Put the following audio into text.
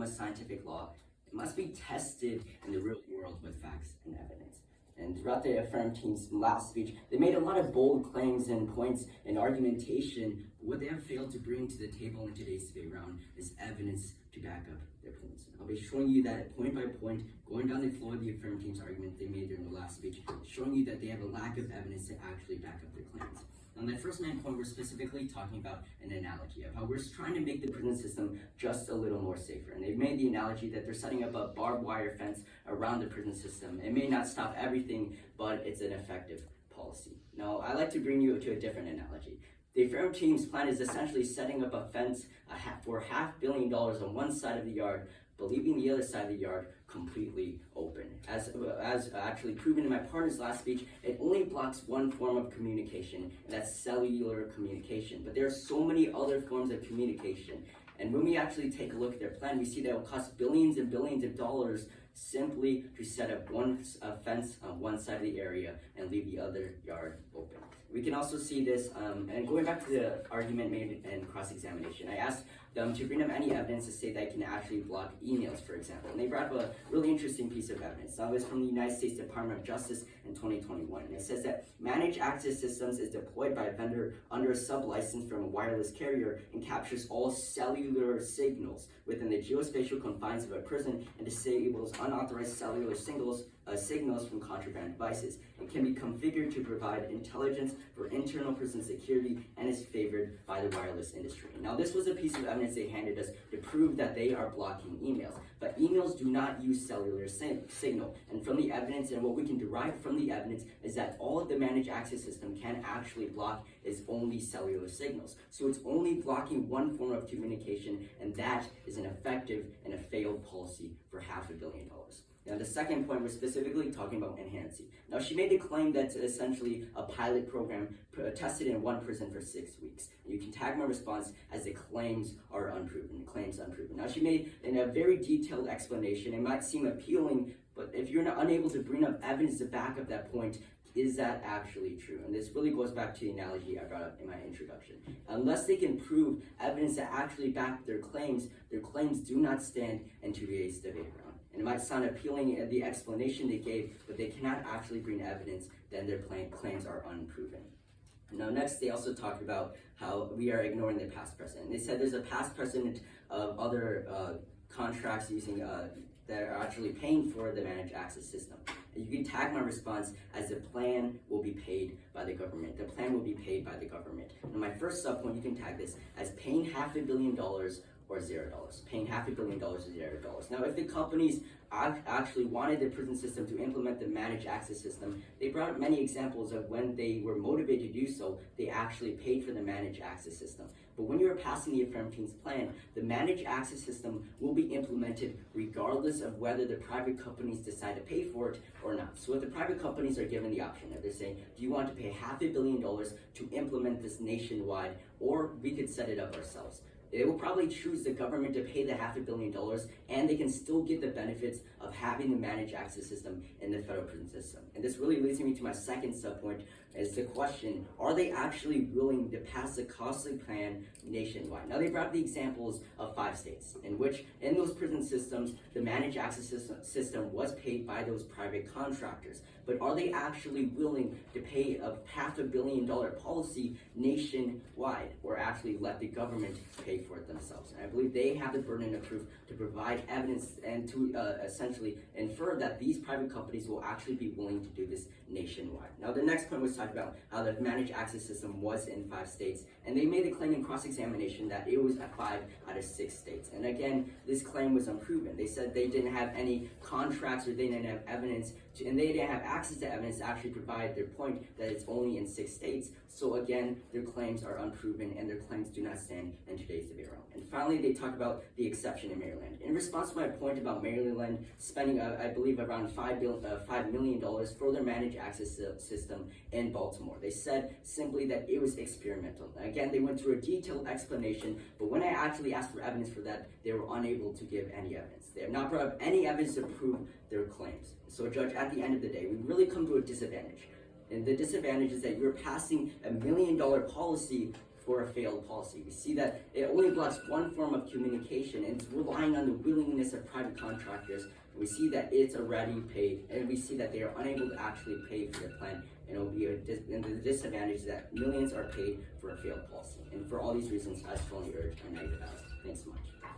a scientific law, it must be tested in the real world with facts and evidence. And throughout the Affirm team's last speech, they made a lot of bold claims and points and argumentation. But what they have failed to bring to the table in today's debate round is evidence to back up their points. I'll be showing you that point by point, going down the floor of the Affirm team's argument they made during the last speech, showing you that they have a lack of evidence to actually back up their claims. On that first main point, we're specifically talking about an analogy of how we're trying to make the prison system just a little more safer. And they've made the analogy that they're setting up a barbed wire fence around the prison system. It may not stop everything, but it's an effective policy. Now, I like to bring you to a different analogy. The Affirm team's plan is essentially setting up a fence for $500 million on one side of the yard, but leaving the other side of the yard completely open. As actually proven in my partner's last speech, it only blocks one form of communication, and that's cellular communication. But there are so many other forms of communication. And when we actually take a look at their plan, we see that it will cost billions and billions of dollars simply to set up one fence on one side of the area and leave the other yard open. We can also see this, and going back to the argument made in cross-examination, I asked them to bring up any evidence to say that it can actually block emails, for example. And they brought up a really interesting piece of evidence. That was from the United States Department of Justice in 2021. And it says that managed access systems is deployed by a vendor under a sub-license from a wireless carrier and captures all cellular signals within the geospatial confines of a prison and disables unauthorized cellular signals from contraband devices. It can be configured to provide intelligence for internal prison security and is favored by the wireless industry. Now, this was a piece of evidence they handed us to prove that they are blocking emails. But emails do not use cellular signal. And from the evidence, and what we can derive from the evidence, is that all of the managed access system can actually block is only cellular signals. So it's only blocking one form of communication, and that is an effective and a failed policy for $500 million. Now, the second point, we're specifically talking about enhancing. Now, she made the claim that's essentially a pilot program tested in one prison for 6 weeks. And you can tag my response as the claims are unproven, claims unproven. Now, she made in a very detailed explanation. It might seem appealing, but if you're not unable to bring up evidence to back up that point, is that actually true? And this really goes back to the analogy I brought up in my introduction. Unless they can prove evidence that actually back their claims do not stand in today's debate round. And it might sound appealing at the explanation they gave, but they cannot actually bring evidence, then their claims are unproven. Now, next, they also talked about how we are ignoring the past precedent. They said there's a past precedent of other contracts using that are actually paying for the managed access system. And you can tag my response as the plan will be paid by the government. The plan will be paid by the government. And my first subpoint, you can tag this as paying $500 million or $0, paying $500 million or $0. Now, if the companies actually wanted the prison system to implement the managed access system, they brought up many examples of when they were motivated to do so, they actually paid for the managed access system. But when you're passing the Affirm team's plan, the managed access system will be implemented regardless of whether the private companies decide to pay for it or not. So if the private companies are given the option, if they're saying, do you want to pay $500 million to implement this nationwide, or we could set it up ourselves? They will probably choose the government to pay the $500 million, and they can still get the benefits of having the managed access system in the federal prison system. And this really leads me to my second subpoint, is the question, are they actually willing to pass a costly plan nationwide? Now, they brought up the examples of 5 states, in which in those prison systems, the managed access system was paid by those private contractors. But are they actually willing to pay a $500 million policy nationwide, or actually let the government pay for it themselves? And I believe they have the burden of proof to provide evidence and to essentially infer that these private companies will actually be willing to do this nationwide. Now, the next point was talked about how the managed access system was in 5 states, and they made the claim in cross-examination that it was at 5 out of 6 states. And again, this claim was unproven. They said they didn't have any contracts, or they didn't have evidence, and they didn't have access to evidence to actually provide their point that it's only in 6 states. So again, their claims are unproven, and their claims do not stand in today's debate round. And finally, they talk about the exception in Maryland. In response to my point about Maryland spending, I believe, around $5 million for their managed access system in Baltimore, they said simply that it was experimental. Again, they went through a detailed explanation, but when I actually asked for evidence for that, they were unable to give any evidence. They have not brought up any evidence to prove their claims. So, Judge, at the end of the day, we really come to a disadvantage. And the disadvantage is that you're passing $1 million policy for a failed policy. We see that it only blocks one form of communication, and it's relying on the willingness of private contractors. And we see that it's already paid, and we see that they are unable to actually pay for the plan, and the disadvantage is that millions are paid for a failed policy. And for all these reasons, I strongly urge a negative ballot. Thanks so much.